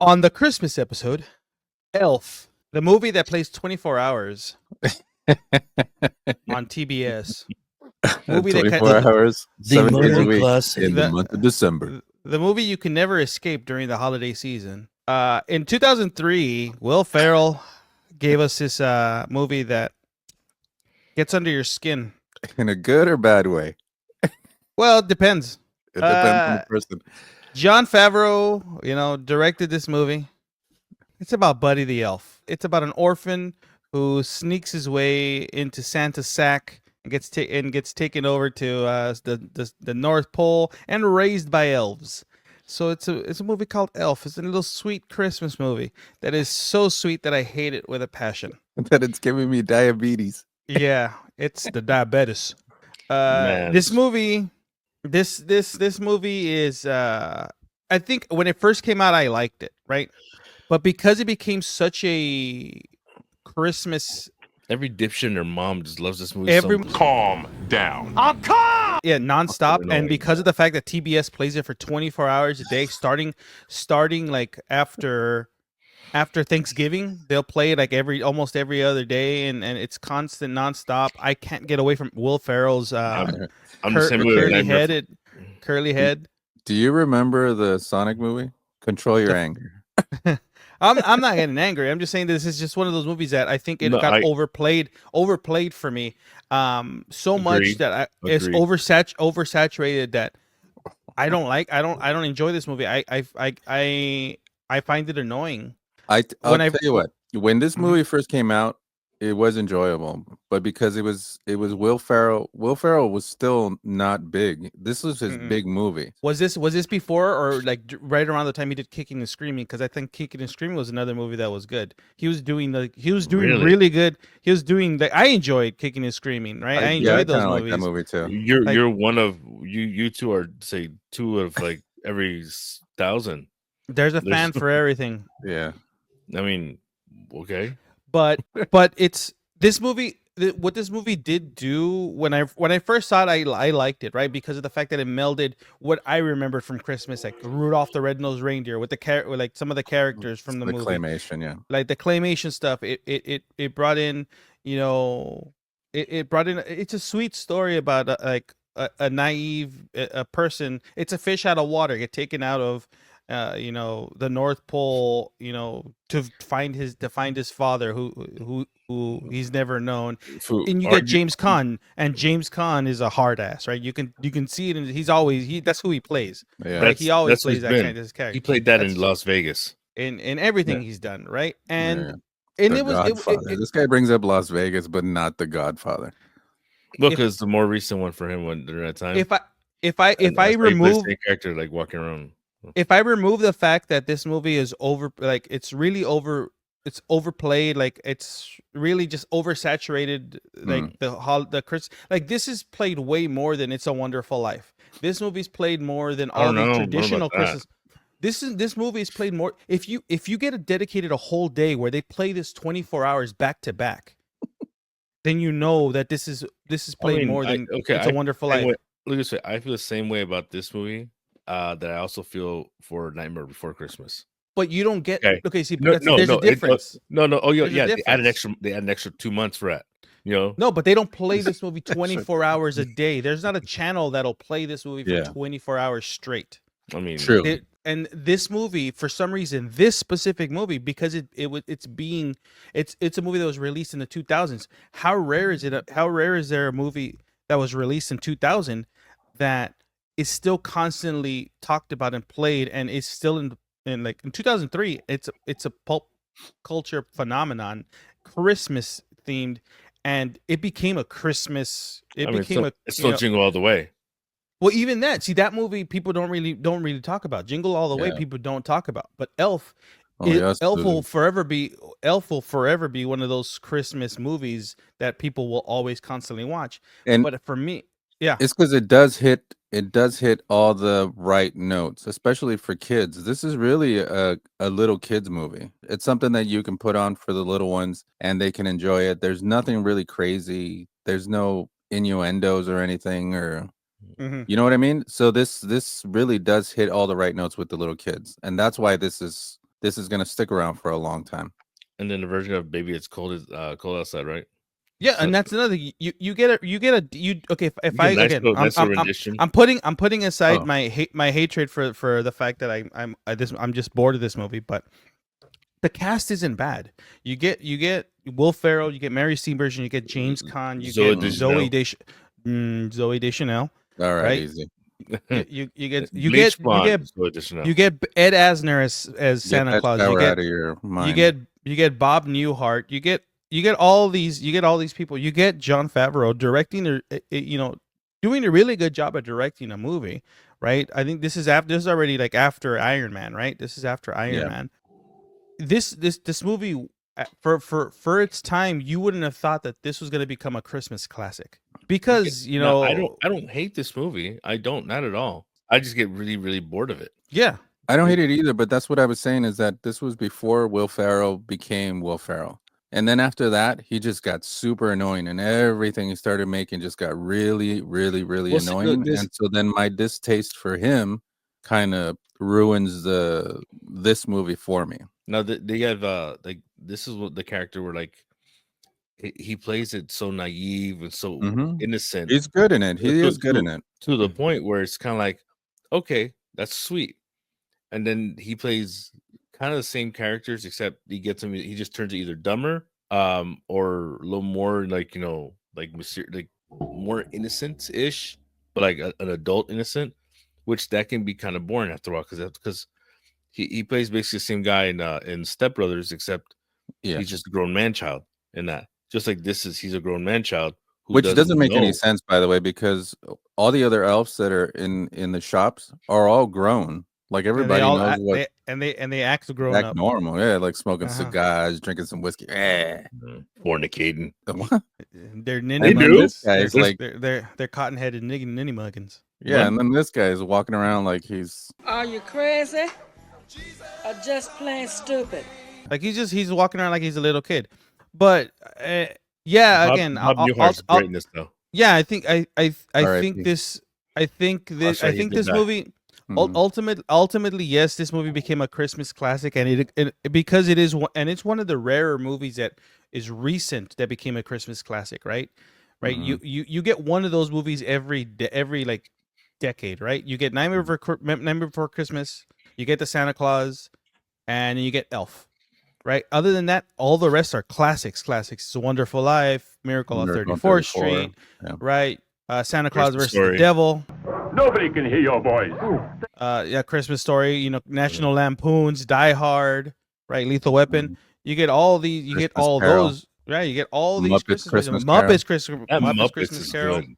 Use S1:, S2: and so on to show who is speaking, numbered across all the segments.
S1: On the Christmas episode, Elf, the movie that plays 24 hours on TBS. Movie that
S2: 24 hours,
S3: The
S2: 7 days a
S3: movie
S2: week
S3: classic.
S2: in the month of December.
S1: The movie you can never escape during the holiday season. In 2003, Will Ferrell gave us this movie that gets under your skin.
S2: In a good or bad way?
S1: Well, it depends.
S2: It depends on the person.
S1: Jon Favreau, directed this movie. It's about Buddy the Elf. It's about an orphan who sneaks his way into Santa's sack and gets taken over to the North Pole and raised by elves. So it's a movie called Elf. It's a little sweet Christmas movie that is so sweet that I hate it with a passion.
S2: That it's giving me diabetes.
S1: Yeah, it's the diabetes.
S3: Man.
S1: This movie is I think when it first came out I liked it, right? But because it became such a Christmas
S3: Every dipshit and their mom just loves this movie.
S1: Every-
S3: so much.
S4: Calm down.
S1: nonstop,
S3: Fucking
S1: and
S3: annoying.
S1: because of the fact that TBS plays it for 24 hours a day, starting like after Thanksgiving, they'll play it like almost every other day, and it's constant, nonstop. I can't get away from Will Ferrell's
S3: I'm the same way with Nightmare.
S1: curly head.
S2: Do you remember the Sonic movie? Control your anger.
S1: I'm not getting angry. I'm just saying this is just one of those movies that I think it
S3: No,
S1: got overplayed for me. So much
S3: Agreed.
S1: that it's
S3: Agreed.
S1: oversaturated that I don't enjoy this movie. I find it annoying.
S2: I'll
S1: When
S2: tell
S1: I-
S2: you what. When this
S1: Mhm.
S2: movie first came out, it was enjoyable, but because it was Will Ferrell. Will Ferrell was still not big. This was his
S1: Mm-mm.
S2: big movie.
S1: Was this before or like right around the time he did Kicking and Screaming? Because I think Kicking and Screaming was another movie that was good. He was doing
S3: Really?
S1: really good. He was doing I enjoyed Kicking and Screaming, right? I enjoyed those
S2: kinda
S1: movies.
S2: like that movie too.
S3: You're one of you two are say two of like every 1,000.
S1: There's a
S3: There's-
S1: fan for everything.
S2: Yeah.
S3: I mean, okay.
S1: But it's this movie. What this movie did do when I first saw it, I liked it, right, because of the fact that it melded what I remembered from Christmas, like Rudolph the Red-Nosed Reindeer, with with like some of the characters from the movie,
S2: claymation, yeah.
S1: like the claymation stuff. It brought in, it brought in. It's a sweet story about a naive a person. It's a fish out of water, get taken out of the North Pole, to find his father who he's never known. And you get James Caan, and James Caan is a hard ass, right? You can see it, and that's who he plays.
S2: Yeah.
S1: Right? He always
S3: that's
S1: plays
S3: who's
S1: that
S3: been.
S1: kind of character.
S3: He played that in
S1: That's-
S3: Las Vegas.
S1: in everything he's done, right? And
S2: Yeah.
S1: and
S2: The
S1: it was
S2: Godfather. This guy brings up Las Vegas, but not The Godfather.
S3: Look,
S1: If-
S3: because the more recent one for him when during that time.
S1: if I
S3: and that's why he plays
S1: remove
S3: the same character like walking around.
S1: if I remove the fact that this movie is it's overplayed, like it's really just oversaturated, like the Chris, like this is played way more than It's a Wonderful Life. This movie's played more than
S3: I
S1: all
S3: don't
S1: the
S3: know. I don't know
S1: traditional
S3: about that.
S1: Christmas. This movie is played more. If you get dedicated a whole day where they play this 24 hours back to back, then you know that this is played more than It's a Wonderful Life.
S3: Look at this way. I feel the same way about this movie that I also feel for Nightmare Before Christmas.
S1: But you don't get
S3: Okay.
S1: see.
S3: No,
S1: There's a difference.
S3: No. Oh,
S1: There's a
S3: yeah. They add
S1: difference.
S3: an extra 2 months for that. You know.
S1: No, but they don't play this movie 24 hours a day. There's not a channel that'll play this movie for
S2: Yeah.
S1: 24 hours straight.
S3: I mean,
S2: True.
S1: And this movie, for some reason, this specific movie, because it's a movie that was released in the 2000s. How rare is it? How rare is there a movie that was released in 2000 that is still constantly talked about and played, and is still in 2003? It's a pulp culture phenomenon, Christmas themed, and it became a Christmas.
S3: it's still Jingle All the Way.
S1: Well, even that, see, that movie people don't really talk about. Jingle All the Way,
S2: Yeah.
S1: people don't talk about. But Elf,
S2: Oh, yes,
S1: Elf
S2: dude.
S1: will forever be one of those Christmas movies that people will always constantly watch.
S2: And
S1: But for me, yeah,
S2: it's because it does hit all the right notes, especially for kids. This is really a little kids movie. It's something that you can put on for the little ones and they can enjoy it. There's nothing really crazy. There's no innuendos or anything, or
S1: mhm.
S2: you know what I mean? So this really does hit all the right notes with the little kids. And that's why this is this is gonna stick around for a long time.
S3: And then the version of Baby It's Cold is cold outside, right?
S1: Yeah,
S3: So
S1: and that's another thing. You get a okay. If
S3: you
S1: I
S3: get a nice
S1: again,
S3: little, nice little rendition.
S1: I'm putting aside
S2: Oh.
S1: my hatred for the fact that I'm just bored of this movie, but the cast isn't bad. You get Will Ferrell, you get Mary Steenburgen, you get James Caan, you
S3: Zoe
S1: get
S3: Deschanel.
S1: Zoe Deschanel,
S2: All right,
S1: right?
S2: easy.
S1: You get
S3: Bleach Blonde, Zoe Deschanel.
S1: you get Ed Asner as
S2: Get
S1: Santa
S2: that
S1: Claus.
S2: shower out of your mind.
S1: You get Bob Newhart. You get all these people. You get Jon Favreau directing doing a really good job at directing a movie, right? I think this is already like after Iron Man, right? This is after Iron
S2: Yeah.
S1: Man. This movie for its time, you wouldn't have thought that this was going to become a Christmas classic because
S3: Now, I don't hate this movie. I don't, not at all. I just get really, really bored of it.
S1: yeah.
S2: I don't hate it either, but that's what I was saying is that this was before Will Ferrell became Will Ferrell. And then after that, he just got super annoying and everything he started making just got really, really, really
S3: Well, see, look,
S2: annoying.
S3: this-
S2: And so then my distaste for him kind of ruins this movie for me.
S3: Now they have like this is what the character where like he plays it so naive and so
S2: Mhm.
S3: innocent.
S2: He's good in it. He
S3: To-
S2: is good
S3: to-
S2: in it.
S3: to the point where it's kind of like, okay, that's sweet. And then he plays kind of the same characters, except he gets him. He just turns it either dumber, or a little more like like like more innocent ish, but like an adult innocent, which that can be kind of boring after a while because he plays basically the same guy in Step Brothers, except
S2: Yeah.
S3: he's just a grown man child in that. Just like he's a grown man child, who
S2: Which doesn't make any
S3: know.
S2: sense, by the way, because all the other elves that are in the shops are all grown. Like
S1: And
S2: everybody knows what
S1: they act grown
S2: act
S1: up.
S2: normal. Yeah, like smoking
S1: Uh-huh.
S2: cigars, drinking some whiskey.
S3: Fornicating.
S2: What?
S1: They're
S3: They
S1: ninny
S3: do?
S1: muggins.
S2: This guy's
S1: They're,
S2: like-
S1: they're cotton-headed ninny muggins.
S2: Yeah, and then this guy is walking around like he's
S4: Are you crazy? Or just plain stupid?
S1: Like he's walking around like he's a little kid. But yeah, again,
S3: Bob
S1: I'll-
S3: Newhart's
S1: I'll-
S3: greatness though.
S1: yeah, I think
S2: R.I.P.
S1: this
S3: sorry, he did
S1: this
S3: die.
S1: movie
S2: Mhm.
S1: ultimately, yes, this movie became a Christmas classic, and because it is and it's one of the rarer movies that is recent that became a Christmas classic, right? Right,
S2: Mhm.
S1: you get one of those movies every like decade, right? You get Nightmare Before Christmas, you get the Santa Claus, and you get Elf, right? Other than that, all the rest are classics. It's a Wonderful Life, Miracle on
S2: Miracle on
S1: 34th
S2: 34,
S1: Street,
S2: yeah.
S1: right? Santa Claus
S3: Christmas
S1: versus
S3: Story.
S1: the Devil.
S5: Nobody can hear your voice.
S1: Yeah, Christmas Story, National Lampoons, Die Hard, right? Lethal Weapon. You get all these, you get
S2: Christmas
S1: all
S2: Carol.
S1: those, right? You get all these
S2: Muppets
S1: Christmas
S2: Christmas
S3: That
S1: Muppets
S3: Muppets
S1: Christmas
S3: is
S1: Carol.
S3: good.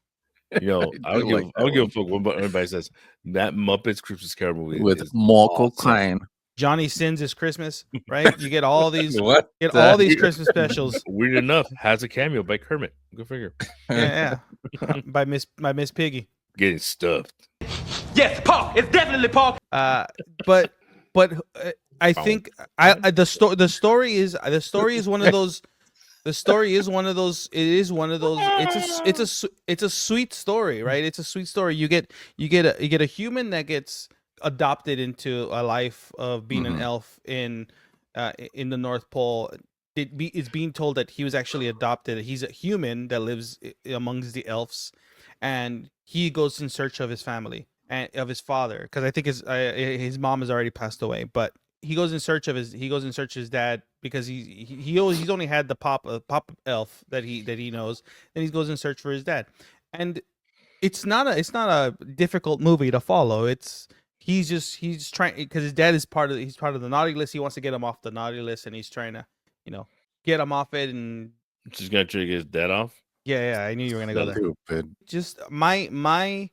S3: I
S2: do like
S3: don't
S2: that
S3: give a
S2: one.
S3: fuck what anybody says. That Muppets Christmas Carol movie
S2: with
S3: is
S2: Michael
S3: awesome.
S2: Caine.
S1: Johnny Sins is Christmas, right? You get all these,
S2: What?
S1: get all these Christmas specials.
S3: Weird enough, has a cameo by Kermit. Go figure.
S1: Yeah, by Miss Piggy.
S3: Getting stuffed.
S5: Yes, Paul. It's definitely Paul.
S1: But I think the story is one of those. The story is one of those. It is one of those. It's a sweet story, right? It's a sweet story. You get a human that gets adopted into a life of being an
S2: Mhm.
S1: elf in the North Pole. It's being told that he was actually adopted. He's a human that lives amongst the elves, and he goes in search of his family and of his father, because I think his mom has already passed away. But he goes in search of his dad, because he's only had the pop elf that he knows, and he goes in search for his dad. And it's not a difficult movie to follow. He's trying, because his dad is part of the naughty list. He wants to get him off the naughty list, and he's trying to get him off it. And
S3: She's gonna try to get his dad off.
S1: yeah, I knew you were gonna go there.
S2: Stupid.
S1: Just my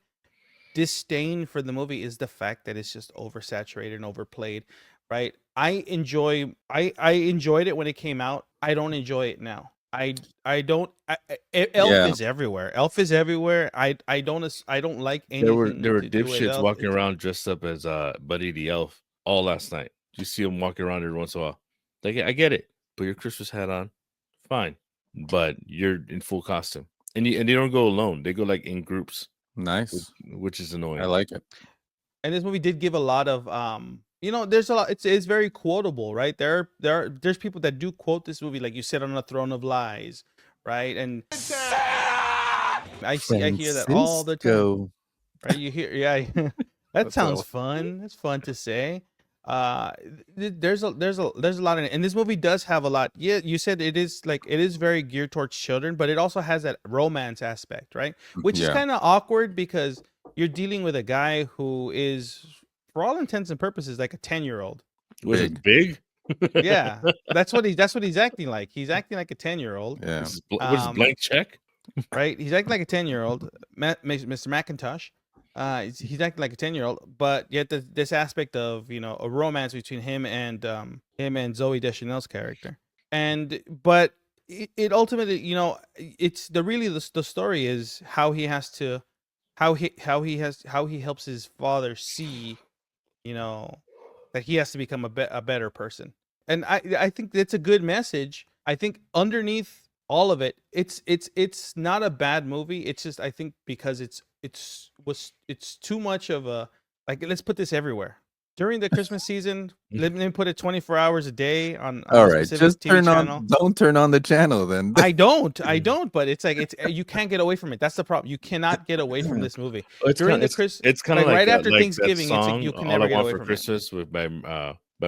S1: disdain for the movie is the fact that it's just oversaturated and overplayed, right? I enjoyed it when it came out. I don't enjoy it now. Elf
S2: Yeah.
S1: is everywhere. Elf is everywhere. I don't like anything.
S3: There were
S1: to do with
S3: dipshits
S1: Elf.
S3: walking around dressed up as Buddy the Elf all last night. You see them walking around every once in a while. Like, I get it. Put your Christmas hat on, fine. But you're in full costume, and they don't go alone. They go like in groups,
S2: Nice.
S3: which is annoying.
S2: I like it.
S1: And this movie did give a lot of there's a lot. It's very quotable, right? There's people that do quote this movie, like you sit on a throne of lies, right? And I hear that all the time.
S2: Francisco.
S1: Right? You hear, yeah. that
S2: That's
S1: sounds
S2: all.
S1: fun. It's fun to say. There's a lot in it, and this movie does have a lot. Yeah, you said it is very geared towards children, but it also has that romance aspect, right? Which is
S2: Yeah.
S1: kind of awkward because you're dealing with a guy who is, for all intents and purposes, like a 10-year-old.
S3: Was it big?
S1: Yeah, that's what he's acting like. He's acting like a 10-year-old.
S2: Yeah.
S3: What is blank check?
S1: Right? He's acting like a 10-year-old, Mr. McIntosh. He's acting like a 10-year-old, but yet this aspect of a romance between him and Zoe Deschanel's character, but it ultimately it's the story is how he helps his father see that he has to become a better person, and I think it's a good message. I think underneath all of it, it's not a bad movie. It's just, I think, because it's too much of a, like, let's put this everywhere during the Christmas season. Let me put it 24 hours a day on
S2: All
S1: a
S2: right,
S1: specific
S2: just
S1: TV
S2: turn
S1: channel.
S2: on. Don't turn on the channel then.
S1: I don't, but it's like you can't get away from it. That's the problem. You cannot get away from this movie.
S3: It's
S1: During
S3: kind
S1: the
S3: of
S1: Chris-
S3: it's kind of
S1: like,
S3: like
S1: right
S3: that-
S1: after
S3: like that
S1: Thanksgiving, it's like
S3: song,
S1: you can
S3: All
S1: never
S3: I
S1: get
S3: Want
S1: away
S3: for
S1: from it.
S3: Christmas by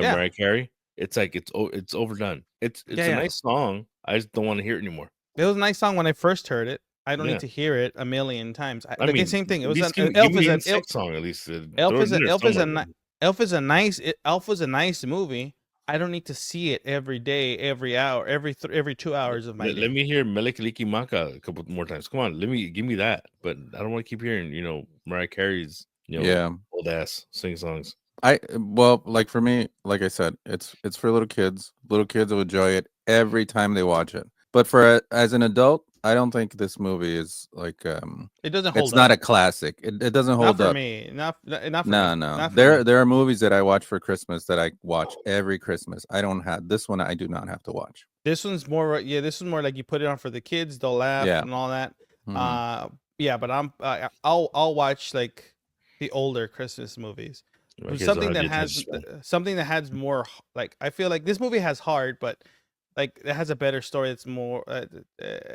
S1: Yeah.
S3: Mariah Carey. It's like it's overdone. It's
S1: Yeah,
S3: a
S1: yeah.
S3: nice song. I just don't want to hear it anymore.
S1: It was a nice song when I first heard it. I don't
S3: Yeah.
S1: need to hear it a million times.
S3: I mean,
S1: Same thing. It
S3: at
S1: was
S3: least
S1: an
S3: give
S1: Elf
S3: me
S1: is
S3: the
S1: an
S3: NSYNC song at least.
S1: Elf
S3: Throw it
S1: is
S3: in
S1: a
S3: there
S1: Elf is a
S3: somewhere.
S1: ni- Elf is a nice Elf was a nice movie. I don't need to see it every day, every hour, every 2 hours of my
S3: Let
S1: day.
S3: me hear Melekaliki Maka a couple more times. Come on, give me that. But I don't want to keep hearing, Mariah Carey's,
S2: Yeah.
S3: old ass sing songs.
S2: Well, like for me, like I said, it's for little kids. Little kids will enjoy it every time they watch it. But as an adult, I don't think this movie is like
S1: It doesn't hold
S2: it's
S1: up.
S2: not a classic. It doesn't
S1: Not
S2: hold
S1: for
S2: up.
S1: me. Not for
S2: No,
S1: me.
S2: no.
S1: Not for
S2: There
S1: me.
S2: there are movies that I watch for Christmas that I watch every Christmas. I don't have this one. I do not have to watch.
S1: This one's more. Yeah, this one's more like you put it on for the kids. They'll laugh
S2: Yeah.
S1: and all that.
S2: Mhm.
S1: Yeah, but I'll watch like the older Christmas movies.
S3: My kids
S1: Something
S3: don't
S1: that
S3: have
S1: has
S3: the attention
S1: something that has more like, I feel like this movie has heart, but like it has a better story. It's more it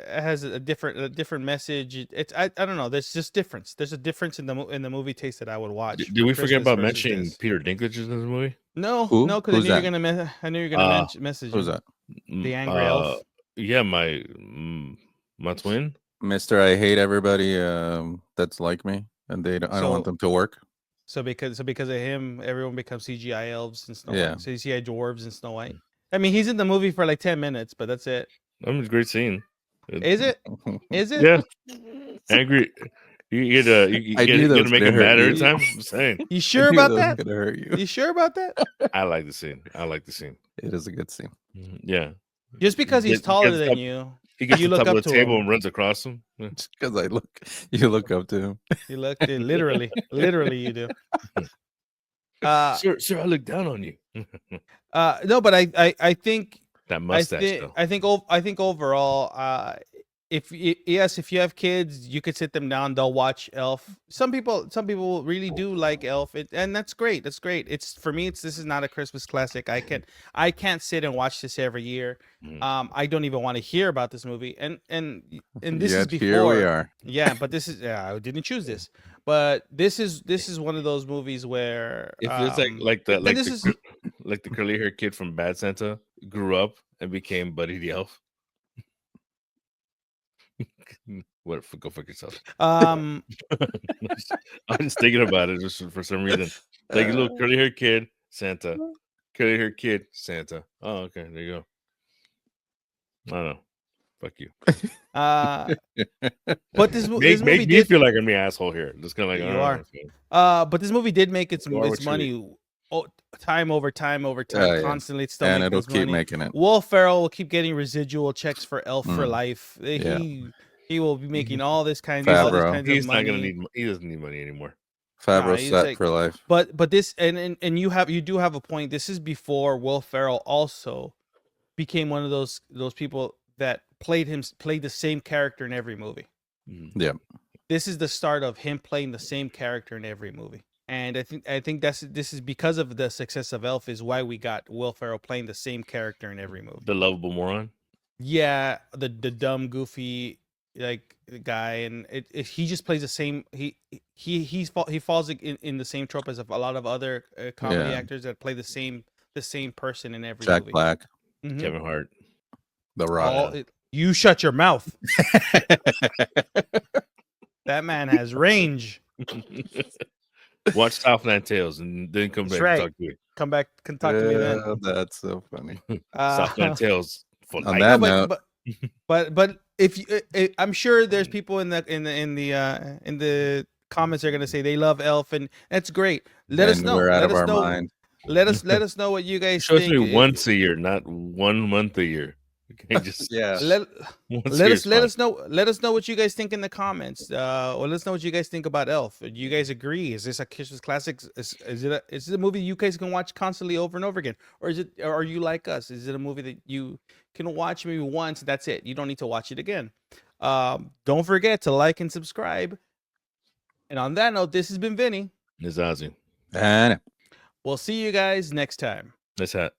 S1: has a different message. I don't know. There's just difference. There's a difference in the movie taste that I would watch.
S3: Did
S1: for
S3: we forget
S1: Christmas
S3: about
S1: versus
S3: mentioning
S1: this.
S3: Peter Dinklage in this movie?
S1: No,
S2: Who?
S1: no, because I
S2: Who's
S1: knew you're
S2: that?
S1: gonna message
S2: Who's
S1: you.
S2: that?
S1: The angry elf.
S3: Yeah, my twin.
S2: Mr. I hate everybody that's like me, and I don't want
S1: So-
S2: them to work.
S1: So because of him, everyone becomes CGI elves and Snow
S2: Yeah.
S1: White. CGI dwarves and Snow White. I mean, he's in the movie for like 10 minutes, but that's it.
S3: I mean, it's a great scene.
S1: Is it? Is it?
S3: Yeah. Angry. You
S2: I knew that
S3: get
S2: was
S3: to make
S2: gonna
S3: him mad
S2: hurt
S3: every
S2: you.
S3: time. I'm saying.
S1: You
S2: I
S1: sure
S2: knew
S1: about
S2: was
S1: that?
S2: gonna hurt you.
S1: You sure about that?
S3: I like the scene.
S2: It is a good scene.
S3: Yeah.
S1: Just because he's
S3: He
S1: taller
S3: gets
S1: than
S3: up-
S1: you,
S3: He gets
S1: You
S3: to the
S1: look
S3: top
S1: up
S3: of the
S1: to
S3: table
S1: him.
S3: and runs across him. Yeah.
S2: Just because you look up to him.
S1: you look literally you do.
S3: Sir, I look down on you.
S1: No, but I think
S3: That mustache, though.
S1: I think overall, if you have kids, you could sit them down. They'll watch Elf. Some people really do like Elf, and that's great. That's great. It's for me. This is not a Christmas classic. I can't sit and watch this every year.
S3: Mhm.
S1: I don't even want to hear about this movie. And this is
S2: Yet
S1: before.
S2: here we are.
S1: Yeah, but this is. I didn't choose this, but this is one of those movies where
S3: It feels
S1: and this is
S3: like the curly haired kid from Bad Santa grew up and became Buddy the Elf. What? Go fuck yourself. I'm just thinking about it just for some reason. Like a little curly haired kid, Santa. Curly haired kid, Santa. Oh, okay, there you go. I don't know. Fuck you.
S1: but this
S3: Make
S1: movie
S3: me
S1: did
S3: feel like I'm the asshole here. Just kind of like
S1: You
S3: oh,
S1: are.
S3: okay.
S1: But this movie did make its
S3: You are what
S1: its
S3: you
S1: money time over time
S2: Oh, yeah.
S1: constantly. It's still
S2: And
S1: making
S2: it'll
S1: its
S2: keep
S1: money.
S2: making it.
S1: Will Ferrell will keep getting residual checks for Elf for
S2: Mm.
S1: life.
S2: Yeah.
S1: He will be making all this kinds
S2: Favreau.
S1: of
S3: He's
S1: money.
S3: not gonna need. He doesn't need money anymore.
S2: Favreau
S1: he's
S2: set
S1: like-
S2: for life.
S1: But this and you do have a point. This is before Will Ferrell also became one of those people that played the same character in every movie.
S3: Mhm.
S2: Yeah.
S1: This is the start of him playing the same character in every movie. And I think this is because of the success of Elf is why we got Will Ferrell playing the same character in every movie.
S3: The lovable moron.
S1: Yeah, the dumb, goofy like guy, and he just plays the same. He falls in the same trope as a lot of other comedy
S2: Yeah.
S1: actors that play the same person in every
S2: Jack
S1: movie.
S2: Black,
S1: Mhm.
S3: Kevin Hart.
S2: The Rock.
S1: You shut your mouth. That man has range.
S3: Watch Southland Tales and then come
S1: That's
S3: back
S1: right.
S3: and talk to me.
S1: Come back, can talk to me then.
S2: Yeah, that's so funny.
S3: Southland Tales for
S2: On
S3: life.
S2: that
S1: No,
S2: note,
S1: but if you, I'm sure there's people in the comments that are gonna say they love Elf, and that's great. Let us
S2: and
S1: know.
S2: we're out
S1: Let
S2: of
S1: us
S2: our
S1: know.
S2: mind.
S1: Let us know what you guys
S3: Show it to
S1: think.
S3: me once a year, not 1 month a year. Okay, just
S2: Yeah.
S1: Let
S3: once a
S1: let
S3: year
S1: us
S3: is fine.
S1: let us know what you guys think in the comments. Or let us know what you guys think about Elf. Do you guys agree? Is this a Christmas classic? Is it a movie you guys can watch constantly over and over again, or are you like us? Is it a movie that you can watch maybe once? That's it. You don't need to watch it again. Don't forget to like and subscribe. And on that note, this has been Vinny.
S3: It's Ozzy.
S2: And
S1: We'll see you guys next time.
S3: That's that.